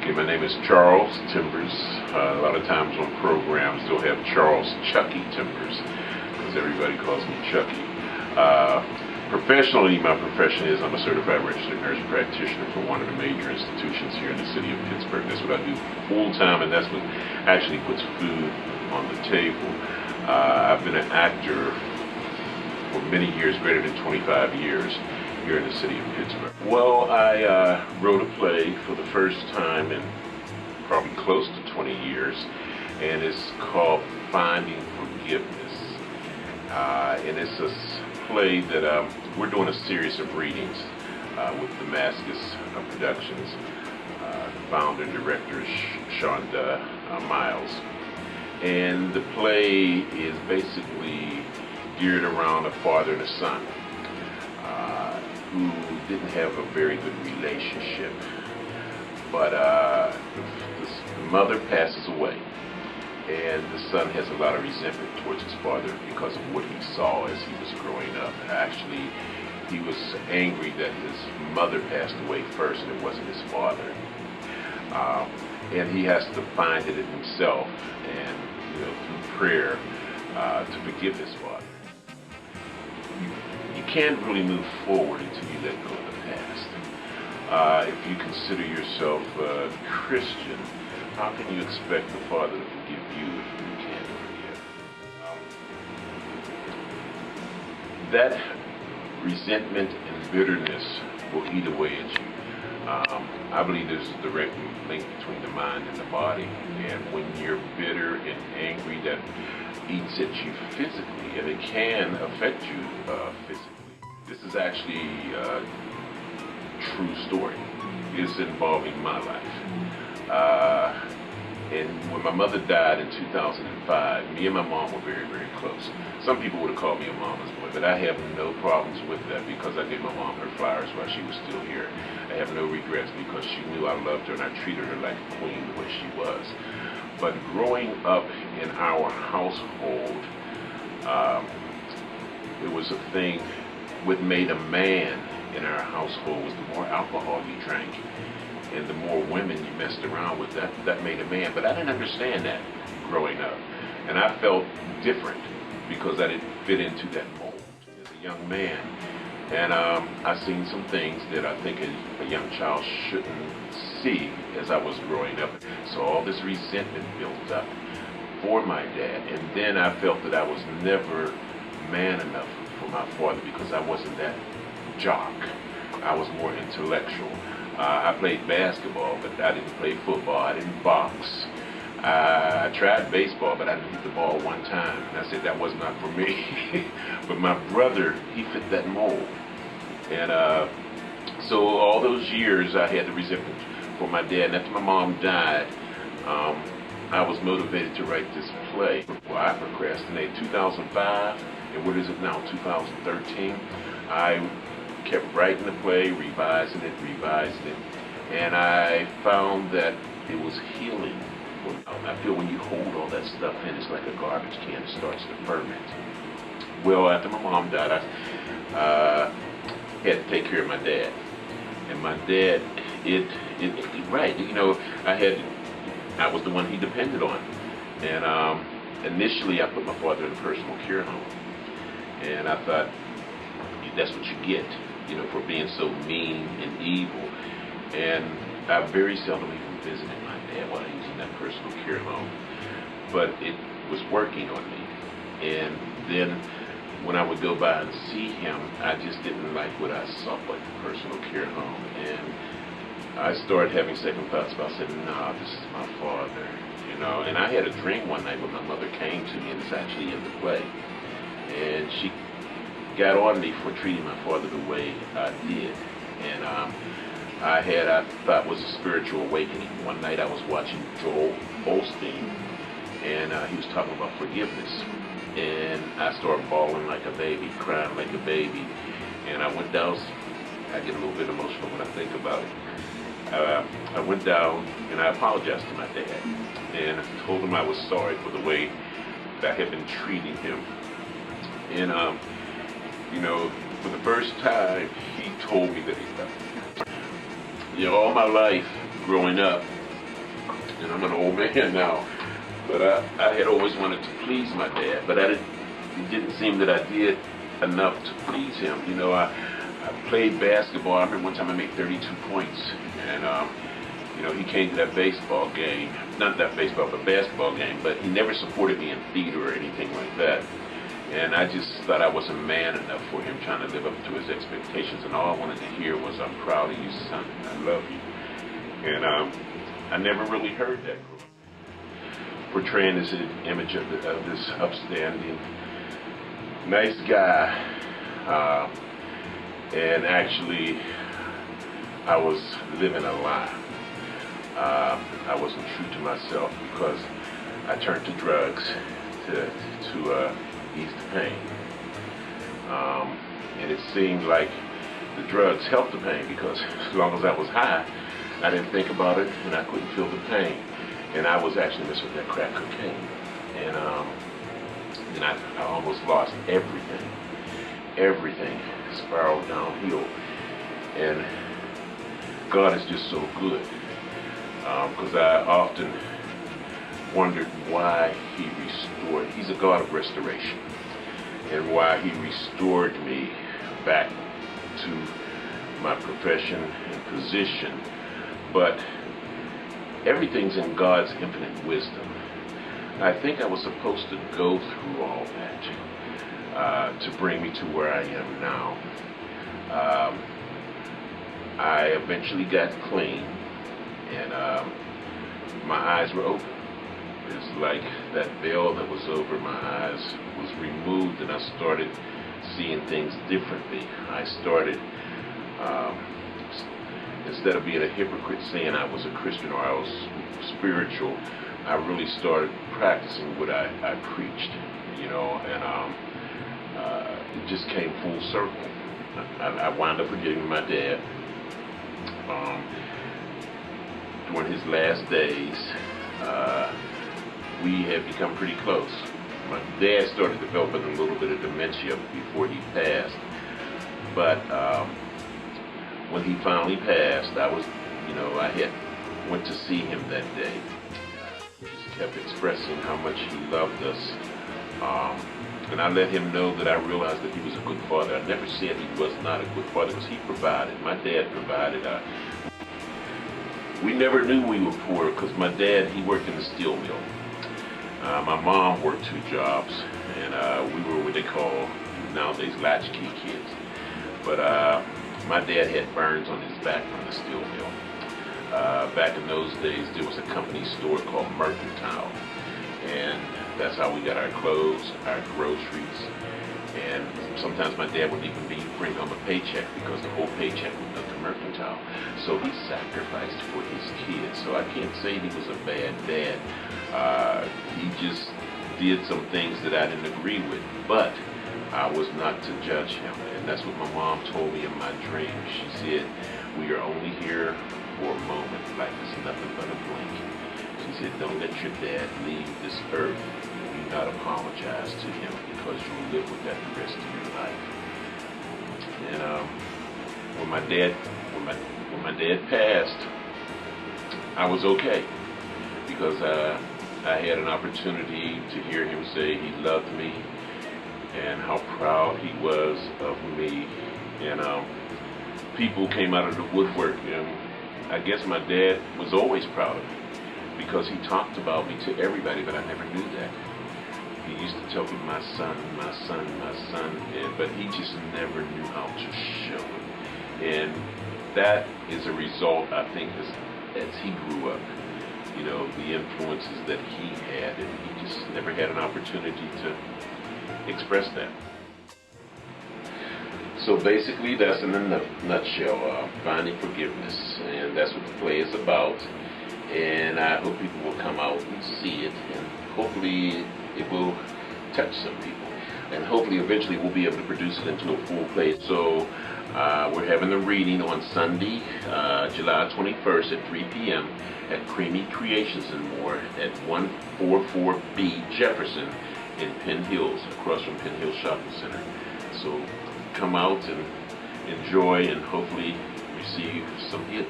Okay, my name is Charles Timbers. A lot of times on programs they'll have Charles Chucky Timbers because everybody calls me Chucky. Professionally, my profession is I'm a certified registered nurse practitioner for one of the major institutions here in the city of Pittsburgh. That's what I do full time, and that's what actually puts food on the table. I've been an actor for many years, greater than 25 years, here in the city of Pittsburgh. Well, I wrote a play for the first time in probably close to 20 years, and it's called Finding Forgiveness. And it's a play that we're doing a series of readings with Damascus Productions, founder and director Shonda Miles. And the play is basically geared around a father and a son who didn't have a very good relationship. But the mother passes away, and the son has a lot of resentment towards his father because of what he saw as he was growing up. Actually, he was angry that his mother passed away first and it wasn't his father. And he has to find it in himself and, through prayer, to forgive his father. You can't really move forward until you let go of the past. If you consider yourself a Christian, how can you expect the Father to forgive you if you can't forgive? That resentment and bitterness will eat away at you. I believe there's a direct link between the mind and the body, and when you're bitter and angry, that eats at you physically, and it can affect you physically. This is actually a true story. It's involving my life. And when my mother died in 2005, me and my mom were very, very close. Some people would have called me a mama's boy, but I have no problems with that because I gave my mom her flowers while she was still here. I have no regrets because she knew I loved her and I treated her like a queen the way she was. But growing up in our household, it was a thing. What made a man in our household was the more alcohol you drank and the more women you messed around with. That made a man. But I didn't understand that growing up. And I felt different because I didn't fit into that mold as a young man. And I seen some things that I think a young child shouldn't see as I was growing up. So all this resentment built up for my dad. And then I felt that I was never man enough for my father because I wasn't that jock. I was more intellectual. I played basketball, but I didn't play football. I didn't box. I tried baseball, but I didn't hit the ball one time. And I said that was not for me. But my brother, he fit that mold. And so all those years I had the resentment for my dad. And after my mom died, I was motivated to write this play. Well, I procrastinated. 2005, and what is it now, 2013? I kept writing the play, revising it, and I found that it was healing. I feel when you hold all that stuff in, it's like a garbage can. It starts to ferment. Well, after my mom died, I had to take care of my dad. And my dad, I was the one he depended on. And initially, I put my father in a personal care home. And I thought, that's what you get, for being so mean and evil. And I very seldom even visited my dad while he was in that personal care home. But it was working on me. And then when I would go by and see him, I just didn't like what I saw at the personal care home. And I started having second thoughts about saying, nah, this is my father, And I had a dream one night when my mother came to me, and it's actually in the play. And she got on me for treating my father the way I did. And I thought was a spiritual awakening. One night I was watching Joel Osteen, and he was talking about forgiveness. And I started bawling like a baby, crying like a baby. And I went down, I get a little bit emotional when I think about it. I went down and I apologized to my dad. And I told him I was sorry for the way that I had been treating him. And for the first time, he told me that he loved me. All my life growing up, and I'm an old man now. But I had always wanted to please my dad, but it didn't seem that I did enough to please him. You know, I played basketball. I remember one time I made 32 points, and you know, he came to that baseball game, not that baseball, but basketball game, but he never supported me in theater or anything like that. And I just thought I wasn't man enough for him, trying to live up to his expectations. And all I wanted to hear was, "I'm proud of you, son. I love you." And I never really heard that. Portraying this image of this upstanding, nice guy. And actually, I was living a lie. I wasn't true to myself because I turned to drugs to ease the pain. And it seemed like the drugs helped the pain because as long as I was high, I didn't think about it and I couldn't feel the pain. And I was actually messing with that crack cocaine. And I almost lost everything. Everything spiraled downhill. And God is just so good. Because I often wondered why He restored. He's a God of restoration. And why He restored me back to my profession and position. But everything's in God's infinite wisdom. I think I was supposed to go through all that to bring me to where I am now. I eventually got clean, and my eyes were open. It's like that veil that was over my eyes was removed, and I started seeing things differently. I started, instead of being a hypocrite saying I was a Christian or I was spiritual, I really started practicing what I preached, you know, and it just came full circle. I wound up forgiving my dad. During his last days, we had become pretty close. My dad started developing a little bit of dementia before he passed, but when he finally passed, I was, you know, I had went to see him that day. He just kept expressing how much he loved us, and I let him know that I realized that he was a good father. I never said he was not a good father because he provided. My dad provided. We never knew we were poor because my dad, he worked in the steel mill. My mom worked 2 jobs, and we were what they call nowadays latchkey kids. But my dad had burns on his back from the steel mill. Back in those days, there was a company store called Mercantile, and that's how we got our clothes, our groceries, and sometimes my dad wouldn't even bring home a paycheck because the whole paycheck would go to Mercantile. So he sacrificed for his kids. So I can't say he was a bad dad. He just did some things that I didn't agree with, but I was not to judge him. And that's what my mom told me in my dream. She said, "We are only here for a moment. Life is nothing but a blink." She said, "Don't let your dad leave this earth and do not apologize to him because you'll live with that the rest of your life." And when my dad passed, I was okay because I had an opportunity to hear him say he loved me and how proud he was of me. And people came out of the woodwork, and I guess my dad was always proud of me because he talked about me to everybody, but I never knew that. He used to tell me, my son, my son, my son, but he just never knew how to show it. And that is a result, I think, as he grew up, you know, the influences that he had, and he just never had an opportunity to express that. So basically, that's in a nutshell, finding forgiveness, and that's what the play is about. And I hope people will come out and see it, and hopefully it will touch some people, and hopefully eventually we'll be able to produce it into a full play. So we're having the reading on Sunday, July 21st at 3 p.m. at Creamy Creations and More at 144B Jefferson in Penn Hills, across from Penn Hills Shopping Center. So come out and enjoy and hopefully receive some healing.